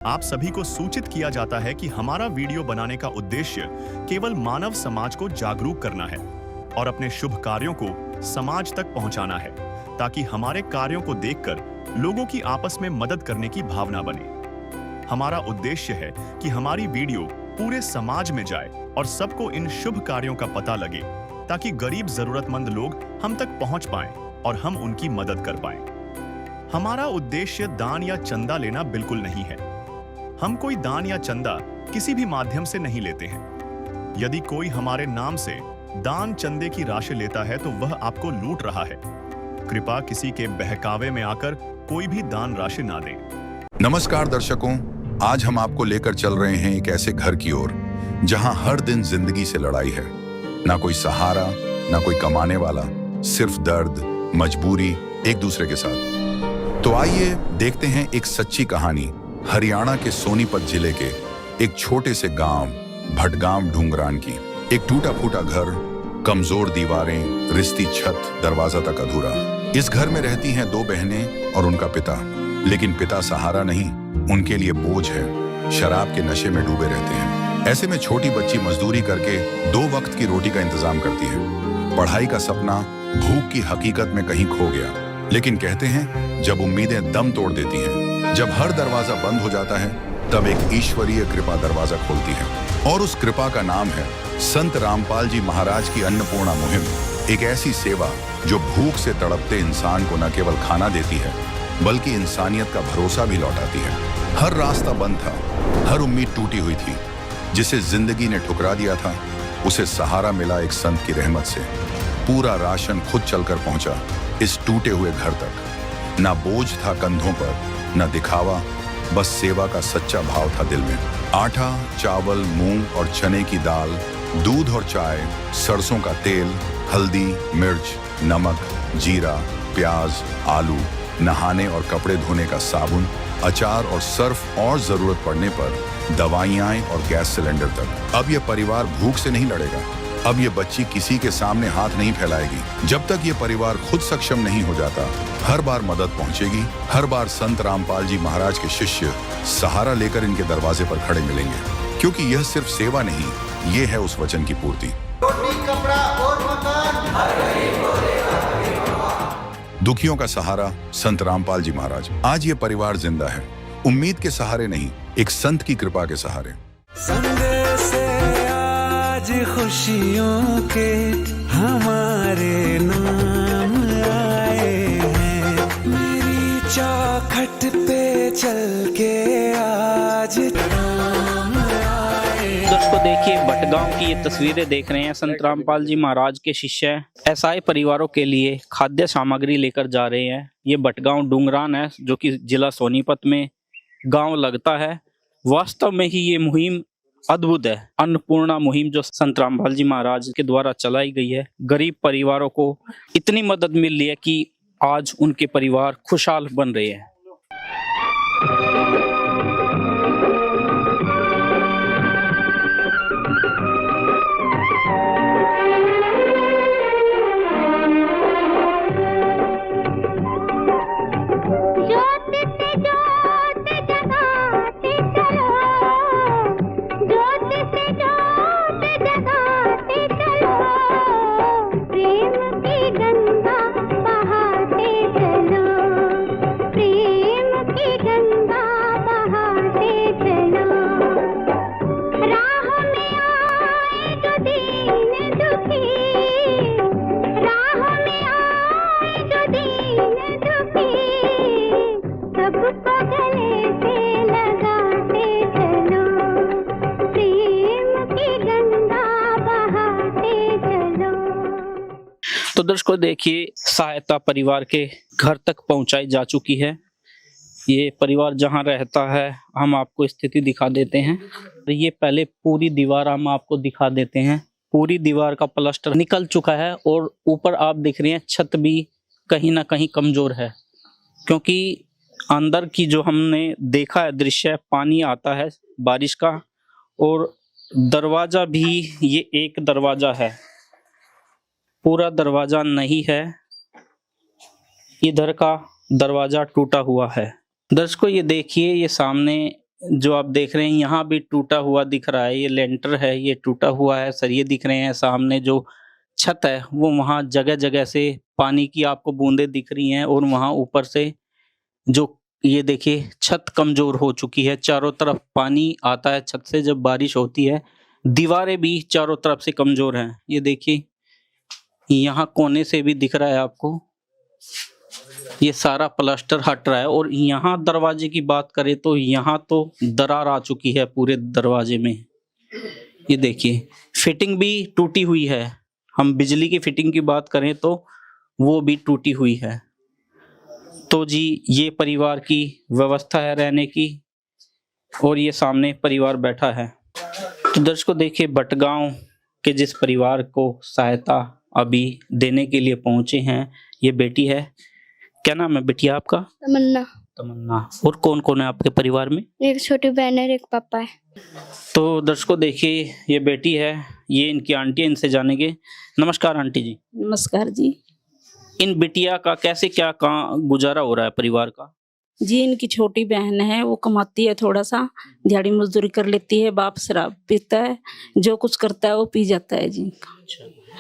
आप सभी को सूचित किया जाता है कि हमारा वीडियो बनाने का उद्देश्य केवल मानव समाज को जागरूक करना है और अपने शुभ कार्यों को समाज तक पहुंचाना है, ताकि हमारे कार्यों को देखकर लोगों की आपस में मदद करने की भावना बने। हमारा उद्देश्य है कि हमारी वीडियो पूरे समाज में जाए और सबको इन शुभ कार्यों का पता लगे, ताकि गरीब जरूरतमंद लोग हम तक पहुंच पाएं और हम उनकी मदद कर पाएं। हमारा उद्देश्य दान या चंदा लेना बिल्कुल नहीं है। हम कोई दान या चंदा किसी भी माध्यम से नहीं लेते हैं। यदि कोई हमारे नाम से दान चंदे की राशि लेता है तो वह आपको लूट रहा है। कृपया किसी के बहकावे में आकर कोई भी दान राशि ना दें। नमस्कार दर्शकों, आज हम आपको लेकर चल रहे हैं एक ऐसे घर की ओर जहां हर दिन जिंदगी से लड़ाई है। ना कोई सहारा, ना कोई कमाने वाला, सिर्फ दर्द, मजबूरी एक दूसरे के साथ। तो आइए देखते हैं एक सच्ची कहानी हरियाणा के सोनीपत जिले के एक छोटे से गांव भटगांव ढूंगरान की। एक टूटा फूटा घर, कमजोर दीवारें, रिश्ती छत, दरवाजा तक अधूरा। इस घर में रहती हैं दो बहनें और उनका पिता, लेकिन पिता सहारा नहीं, उनके लिए बोझ है। शराब के नशे में डूबे रहते हैं। ऐसे में छोटी बच्ची मजदूरी करके 2 वक्त की रोटी का इंतजाम करती है। पढ़ाई का सपना भूख की हकीकत में कहीं खो गया। लेकिन कहते हैं जब उम्मीदें दम तोड़ देती हैं, जब हर दरवाजा बंद हो जाता है, तब एक ईश्वरीय कृपा दरवाजा खोलती है। और उस कृपा का नाम है संत रामपाल जी महाराज की अन्नपूर्णा मुहिम। एक ऐसी सेवा जो भूख से तड़पते इंसान को न केवल खाना देती है, बल्कि इंसानियत का भरोसा भी लौटाती है। हर रास्ता बंद था, हर उम्मीद टूटी हुई थी। जिसे जिंदगी ने ठुकरा दिया था, उसे सहारा मिला एक संत की रहमत से। पूरा राशन खुद चलकर पहुंचा इस टूटे हुए घर तक। ना बोझ था कंधों पर, न दिखावा, बस सेवा का सच्चा भाव था दिल में। आटा, चावल, मूंग और चने की दाल, दूध और चाय, सरसों का तेल, हल्दी, मिर्च, नमक, जीरा, प्याज, आलू, नहाने और कपड़े धोने का साबुन, अचार और सर्फ, और जरूरत पड़ने पर दवाइयाँ और गैस सिलेंडर तक। अब यह परिवार भूख से नहीं लड़ेगा। अब ये बच्ची किसी के सामने हाथ नहीं फैलाएगी। जब तक ये परिवार खुद सक्षम नहीं हो जाता, हर बार मदद पहुंचेगी। हर बार संत रामपाल जी महाराज के शिष्य सहारा लेकर इनके दरवाजे पर खड़े मिलेंगे। क्योंकि यह सिर्फ सेवा नहीं, ये है उस वचन की पूर्ति। रोटी, कपड़ा और मकान। दुखियों का सहारा संत रामपाल जी महाराज। आज ये परिवार जिंदा है, उम्मीद के सहारे नहीं, एक संत की कृपा के सहारे। आज खुशियों के हमारे नाम आए हैं। मेरी चौखट पे चल के आज नाम आए। दोस्तों देखिए, भटगांव की ये तस्वीरें देख रहे हैं। संत रामपाल जी महाराज के शिष्य असहाय परिवारों के लिए खाद्य सामग्री लेकर जा रहे हैं। ये भटगांव ढूंगरान है, जो कि जिला सोनीपत में गांव लगता है। वास्तव में ही ये मुहिम अद्भुत है। अन्नपूर्णा मुहिम जो संत रामपाल जी महाराज के द्वारा चलाई गई है, गरीब परिवारों को इतनी मदद मिल रही है कि आज उनके परिवार खुशहाल बन रहे हैं। तो दर्शकों देखिए, सहायता परिवार के घर तक पहुंचाई जा चुकी है। ये परिवार जहां रहता है, हम आपको स्थिति दिखा देते हैं। ये पहले पूरी दीवार हम आपको दिखा देते हैं। पूरी दीवार का प्लास्टर निकल चुका है और ऊपर आप देख रहे हैं छत भी कहीं ना कहीं कमजोर है, क्योंकि अंदर की जो हमने देखा है दृश्य, पानी आता है बारिश का। और दरवाजा भी, ये एक दरवाजा है, पूरा दरवाजा नहीं है। इधर का दरवाजा टूटा हुआ है। दर्शकों ये देखिए, ये सामने जो आप देख रहे हैं यहाँ भी टूटा हुआ दिख रहा है, ये लेंटर है, ये टूटा हुआ है, सरिये दिख रहे हैं। सामने जो छत है वो वहाँ जगह जगह से पानी की आपको बूंदें दिख रही हैं, और वहाँ ऊपर से जो ये देखिए छत कमजोर हो चुकी है, चारों तरफ पानी आता है छत से जब बारिश होती है। दीवारें भी चारों तरफ से कमजोर हैं। ये देखिए यहाँ कोने से भी दिख रहा है आपको, ये सारा प्लास्टर हट रहा है। और यहाँ दरवाजे की बात करें तो यहाँ तो दरार आ चुकी है पूरे दरवाजे में। ये देखिए फिटिंग भी टूटी हुई है। हम बिजली की फिटिंग की बात करें तो वो भी टूटी हुई है। तो जी ये परिवार की व्यवस्था है रहने की, और ये सामने परिवार बैठा है। तो दर्शकों देखिए भटगांव के जिस परिवार को सहायता अभी देने के लिए पहुंचे हैं, ये बेटी है। क्या नाम है बेटी आपका? तमन्ना। तमन्ना। और कौन कौन है आपके परिवार में? एक छोटी बहन है, एक पापा है। तो दर्शकों देखिए ये बेटी है, ये इनकी आंटी है, इनसे जानेंगे। नमस्कार आंटी जी। नमस्कार जी। इन बिटिया का कैसे क्या गुजारा हो रहा है परिवार का? जी इनकी छोटी बहन है, वो कमाती है, थोड़ा सा दिहाड़ी मजदूरी कर लेती है। बाप शराब पीता है, जो कुछ करता है वो पी जाता है जी।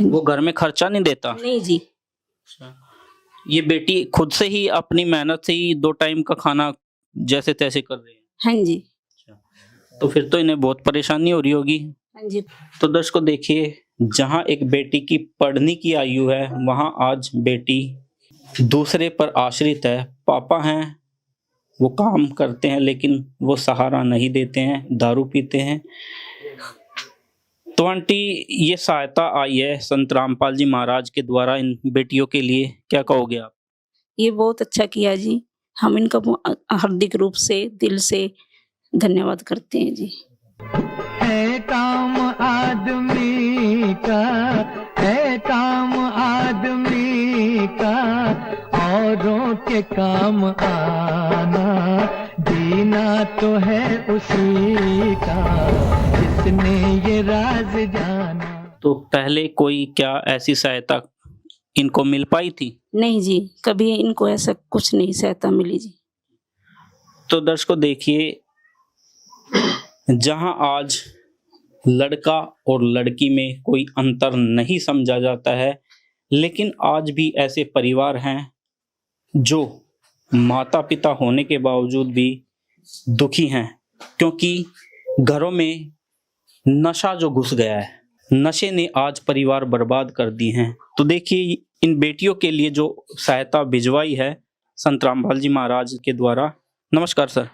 वो घर में खर्चा नहीं देता? नहीं जी। ये बेटी खुद से ही अपनी मेहनत से ही 2 टाइम का खाना जैसे तैसे कर रही है? हाँ जी। तो फिर तो इन्हें बहुत परेशानी हो रही होगी। हाँ जी। तो दर्शकों देखिए जहाँ एक बेटी की पढ़ने की आयु है, वहाँ आज बेटी दूसरे पर आश्रित है। पापा हैं वो काम करते हैं लेकिन वो सहारा नहीं देते हैं, दारू पीते हैं। तो आंटी ये सहायता आई है संत रामपाल जी महाराज के द्वारा इन बेटियों के लिए, क्या कहोगे आप? ये बहुत अच्छा किया जी, हम इनका हार्दिक रूप से दिल से धन्यवाद करते हैं जी। है काम आदमी का, है काम आदमी का, औरों के काम आना, जीना तो है उसी का, जिसने ये राज जाना। तो पहले कोई क्या ऐसी सहायता इनको मिल पाई थी? नहीं जी, कभी इनको ऐसा कुछ नहीं सहायता मिली जी। तो दर्शकों देखिए जहां आज लड़का और लड़की में कोई अंतर नहीं समझा जाता है, लेकिन आज भी ऐसे परिवार हैं जो माता पिता होने के बावजूद भी दुखी हैं, क्योंकि घरों में नशा जो घुस गया है, नशे ने आज परिवार बर्बाद कर दिए हैं। तो देखिए इन बेटियों के लिए जो सहायता भिजवाई है संत रामपाल जी महाराज के द्वारा। नमस्कार सर।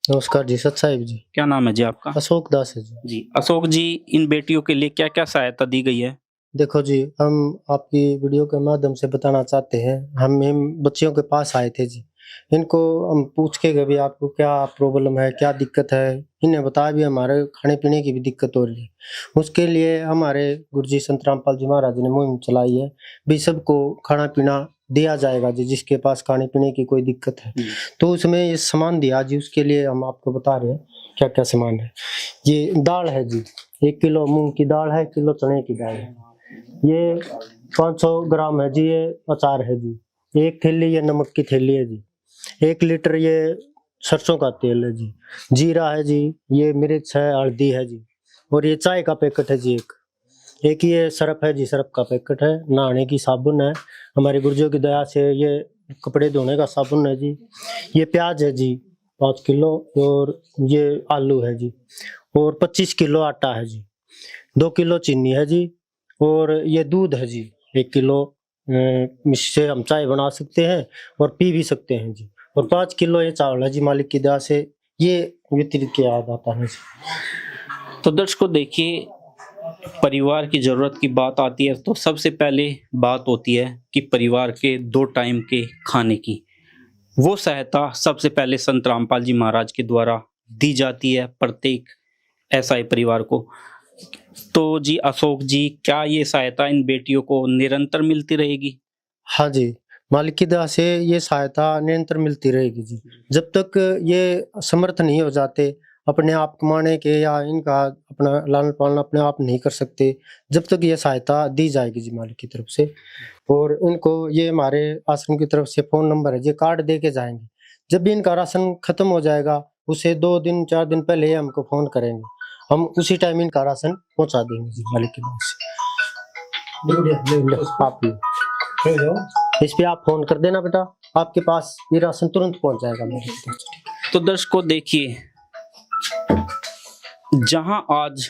नमस्कार जी, सत साहिब जी। क्या नाम है जी आपका? अशोक दास है जी। जी अशोक जी, इन बेटियों के लिए क्या क्या सहायता दी गई है? देखो जी, हम आपकी वीडियो के माध्यम से बताना चाहते हैं, हम इन बच्चियों के पास आए थे जी। इनको हम पूछ के भी आपको क्या प्रॉब्लम है, क्या दिक्कत है, इन्हें बताया भी हमारे खाने पीने की भी दिक्कत हो रही है। उसके लिए हमारे गुरुजी संत रामपाल जी महाराज ने मुहिम चलाई है भी सबको खाना पीना दिया जाएगा जी, जिसके पास खाने पीने की कोई दिक्कत है। तो उसमें ये सामान दिया जी, उसके लिए हम आपको बता रहे हैं क्या क्या सामान है। ये दाल है जी, 1 किलो मूंग की दाल है, 1 किलो चने की दाल है। ये 500 ग्राम है जी, ये अचार है जी। 1 थैली ये नमक की थैली है जी। 1 लीटर ये सरसों का तेल है जी। जीरा है जी, ये मिर्च है, हल्दी है जी, और ये चाय का पैकेट है जी। एक ये सरफ है जी, सरफ का पैकेट है। नहाने की साबुन है, हमारे गुरुजों की दया से ये कपड़े धोने का साबुन है जी। ये प्याज है जी 5 किलो, और ये आलू है जी, और 25 किलो आटा है जी। 2 किलो चीनी है जी, और ये दूध है जी 1 किलो। इससे हम चाय बना सकते हैं और पी भी सकते हैं जी। और 5 किलो ये चावल है जी, मालिक की दया से ये वितरित किया जाता है जी। तो दर्शकों देखिए परिवार की जरूरत की बात आती है तो सबसे पहले बात होती है कि परिवार के 2 टाइम के खाने की। वो सहायता सबसे पहले संत रामपाल जी महाराज के द्वारा दी जाती है प्रत्येक ऐसा परिवार को। तो जी अशोक जी, क्या ये सहायता इन बेटियों को निरंतर मिलती रहेगी? हाँ जी, मालिक की दया से ये सहायता निरंतर मिलती रहेगी जी। जब तक ये समर्थ नहीं हो जाते अपने आप कमाने के, या इनका अपना लालन पालन अपने आप नहीं कर सकते, जब तक ये सहायता दी जाएगी जी मालिक की तरफ से। और इनको ये हमारे आश्रम की तरफ से फ़ोन नंबर है जी, कार्ड दे के जाएंगे। जब भी इनका राशन खत्म हो जाएगा उसे 2-4 दिन पहले हमको फोन करेंगे, हम उसी टाइम इनका राशन पहुंचा देंगे जी मालिक के पास। आप इस पे आप फोन कर देना बेटा, आपके पास ये राशन तुरंत पहुंच जाएगा मेरे पास। तो दर्शकों देखिए, जहां आज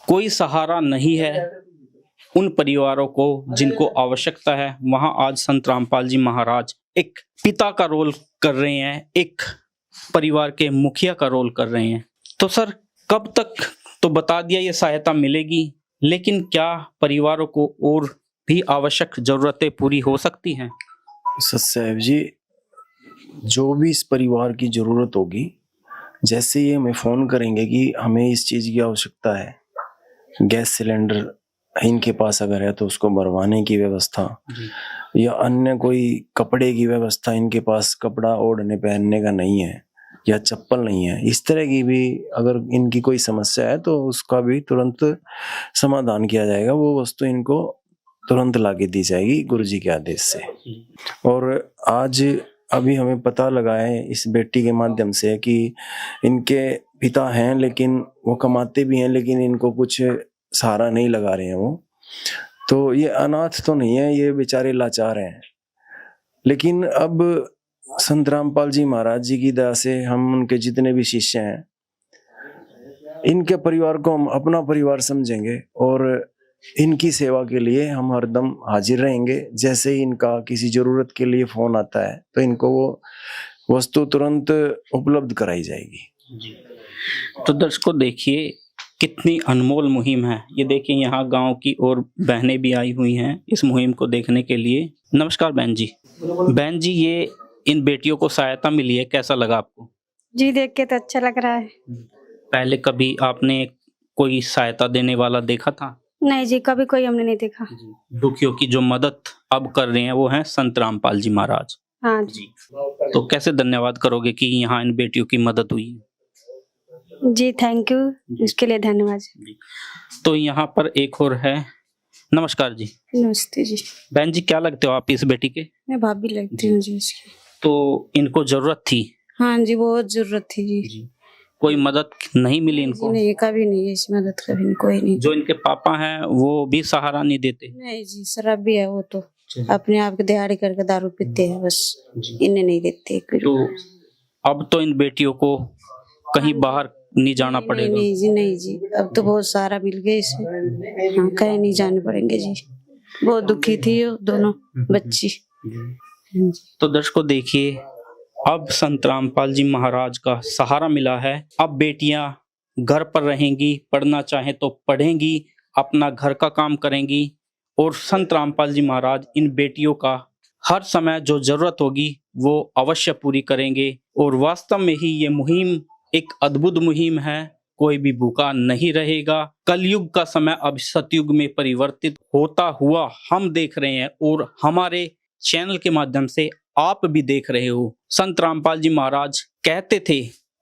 कोई सहारा नहीं है उन परिवारों को जिनको आवश्यकता है, वहां आज संत रामपाल जी महाराज एक पिता का रोल कर रहे हैं, एक परिवार के मुखिया का रोल कर रहे हैं। तो सर, कब तक तो बता दिया ये सहायता मिलेगी, लेकिन क्या परिवारों को और भी आवश्यक जरूरतें पूरी हो सकती हैं? सत्साहेब जी, जो भी इस परिवार की जरूरत होगी, जैसे ही हमें फोन करेंगे कि हमें इस चीज की आवश्यकता है, गैस सिलेंडर इनके पास अगर है तो उसको भरवाने की व्यवस्था, या अन्य कोई कपड़े की व्यवस्था, इनके पास कपड़ा ओढ़ने पहनने का नहीं है या चप्पल नहीं है, इस तरह की भी अगर इनकी कोई समस्या है तो उसका भी तुरंत समाधान किया जाएगा। वो वस्तु इनको तुरंत लाके दी जाएगी गुरुजी के आदेश से। और आज अभी हमें पता लगा है इस बेटी के माध्यम से कि इनके पिता हैं, लेकिन वो कमाते भी हैं, लेकिन इनको कुछ सहारा नहीं लगा रहे हैं वो। तो ये अनाथ तो नहीं है, ये बेचारे लाचार हैं। लेकिन अब संत रामपाल जी महाराज जी की दया से हम उनके जितने भी शिष्य हैं, इनके परिवार को हम अपना परिवार समझेंगे और इनकी सेवा के लिए हम हरदम हाजिर रहेंगे। जैसे ही इनका किसी जरूरत के लिए फोन आता है तो इनको वो वस्तु तुरंत उपलब्ध कराई जाएगी। तो दर्शकों देखिए, कितनी अनमोल मुहिम है ये। देखिए, यहाँ गांव की और बहनें भी आई हुई हैं इस मुहिम को देखने के लिए। नमस्कार बहन जी। बहन जी, ये इन बेटियों को सहायता मिली है, कैसा लगा आपको? जी देख के तो अच्छा लग रहा है। पहले कभी आपने कोई सहायता देने वाला देखा था? नहीं जी, कभी कोई हमने नहीं देखा। दुखियों की जो मदद अब कर रहे हैं वो हैं संत रामपाल जी महाराज। हाँ जी। तो कैसे धन्यवाद करोगे कि यहाँ इन बेटियों की मदद हुई? जी थैंक यू, इसके लिए धन्यवाद। तो यहाँ पर एक और है। नमस्कार जी। नमस्ते जी। बहन जी, क्या लगते हो आप इस बेटी के? मैं भाभी लगती हूँ जी इसकी। तो इनको जरूरत थी? हाँ जी, बहुत जरूरत थी जी। कोई मदद नहीं मिली इनको? नहीं, कभी नहीं, इस मदद कभी नहीं, कोई नहीं। जो इनके पापा हैं वो भी सहारा नहीं देते? नहीं जी, शराब भी है, वो तो अपने आप के दिहाड़ी करके दारू पीते हैं बस, इन्हें नहीं देते। तो अब तो इन बेटियों को कहीं बाहर नहीं जाना पड़ेगा? नहीं जी, नहीं जी, अब तो बहुत सारा मिल गया इसे। हाँ, कहीं नहीं जाने पड़ेंगे जी। बहुत दुखी थी वो दोनों बच्ची। तो दर्शकों देखिए, अब संत रामपाल जी महाराज का सहारा मिला है। अब बेटियां घर पर रहेंगी, पढ़ना चाहे तो पढ़ेंगी, अपना घर का काम करेंगी और संत रामपाल जी महाराज इन बेटियों का हर समय जो जरूरत होगी वो अवश्य पूरी करेंगे। और वास्तव में ही ये मुहिम एक अद्भुत मुहिम है। कोई भी भूखा नहीं रहेगा। कलयुग का समय अब सतयुग में परिवर्तित होता हुआ हम देख रहे हैं और हमारे चैनल के माध्यम से आप भी देख रहे हो। संत रामपाल जी महाराज कहते थे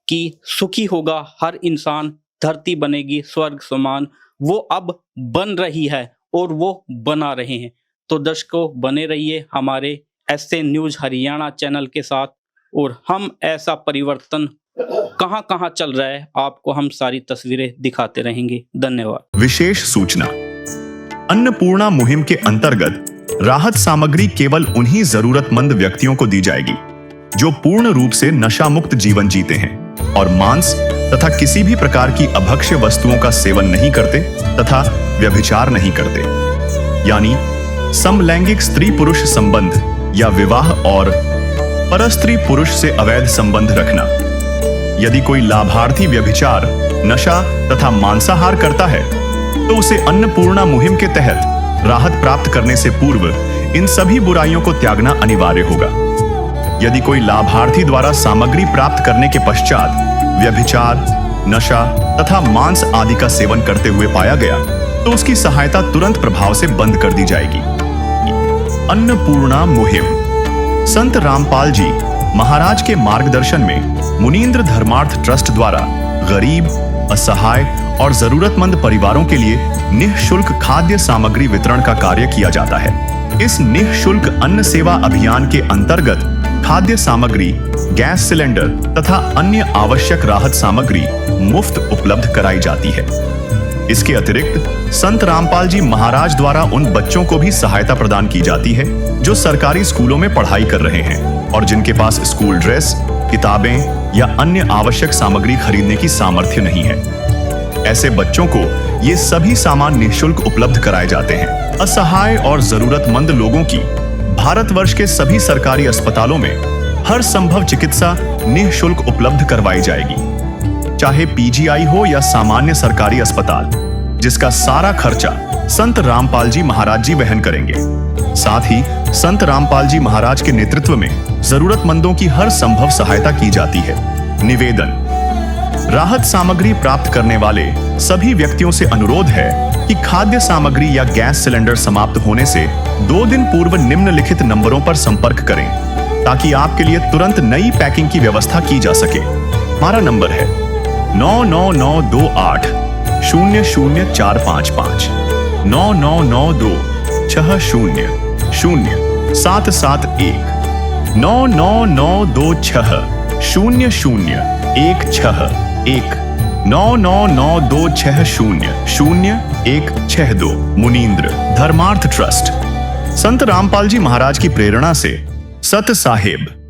कि सुखी होगा हर इंसान, धरती बनेगी स्वर्ग समान। वो अब बन रही है और वो बना रहे हैं। तो दर्शकों, बने रहिए हमारे ऐसे न्यूज हरियाणा चैनल के साथ और हम ऐसा परिवर्तन कहां कहां चल रहा है आपको हम सारी तस्वीरें दिखाते रहेंगे। धन्यवाद। विशेष सूचना, अन्नपूर्णा मुहिम के अंतर्गत राहत सामग्री केवल उन्हीं जरूरतमंद व्यक्तियों को दी जाएगी जो पूर्ण रूप से नशा मुक्त जीवन जीते हैं और मांस तथा किसी भी प्रकार की अभक्ष्य वस्तुओं का सेवन नहीं करते तथा व्यभिचार नहीं करते, यानी समलैंगिक स्त्री पुरुष संबंध या विवाह और परस्त्री पुरुष से अवैध संबंध रखना। यदि कोई लाभार्थी व्यभिचार, नशा तथा मांसाहार करता है तो उसे अन्नपूर्णा मुहिम के तहत राहत प्राप्त करने से पूर्व इन सभी बुराइयों को त्यागना अनिवार्य होगा। यदि कोई लाभार्थी द्वारा सामग्री प्राप्त करने के पश्चात व्यभिचार, नशा तथा मांस आदि का सेवन करते हुए पाया गया तो उसकी सहायता तुरंत प्रभाव से बंद कर दी जाएगी। अन्नपूर्णा मुहिम संत रामपाल जी महाराज के मार्गदर्शन में मुनीन्द्र धर्मार्थ ट्रस्ट द्वारा गरीब, असहाय और जरूरतमंद परिवारों के लिए निःशुल्क खाद्य सामग्री वितरण का कार्य किया जाता है। इस निःशुल्क अन्न सेवा अभियान के अंतर्गत खाद्य सामग्री, गैस सिलेंडर तथा अन्य आवश्यक राहत सामग्री मुफ्त उपलब्ध कराई जाती है। इसके अतिरिक्त संत रामपाल जी महाराज द्वारा उन बच्चों को भी सहायता प्रदान की जाती है जो सरकारी स्कूलों में पढ़ाई कर रहे हैं और जिनके पास स्कूल ड्रेस, किताबें या अन्य आवश्यक सामग्री खरीदने की सामर्थ्य नहीं है। ऐसे बच्चों को ये सभी सामान निःशुल्क उपलब्ध कराए जाते हैं। असहाय और जरूरतमंद लोगों की भारतवर्ष के सभी सरकारी अस्पतालों में हर संभव चिकित्सा निःशुल्क उपलब्ध करवाई जाएगी, चाहे पीजीआई हो या सामान्य सरकारी अस्पताल, जिसका सारा खर्चा संत रामपाल जी महाराज जी वहन करेंगे। साथ ही संत रामपाल जी महाराज के नेतृत्व में जरूरतमंदों की हर संभव सहायता की जाती है। निवेदन: राहत सामग्री प्राप्त करने वाले सभी व्यक्तियों से अनुरोध है कि खाद्य सामग्री या गैस सिलेंडर समाप्त होने से 2 दिन पूर्व निम्नलिखित नंबरों पर संपर्क करें ताकि आपके लिए तुरंत नई पैकिंग की व्यवस्था की जा सके। हमारा नंबर है 99928 00455 9992600 771 99926 00161 99926000162। मुनींद्र धर्मार्थ ट्रस्ट। संत रामपाल जी महाराज की प्रेरणा से सत साहेब।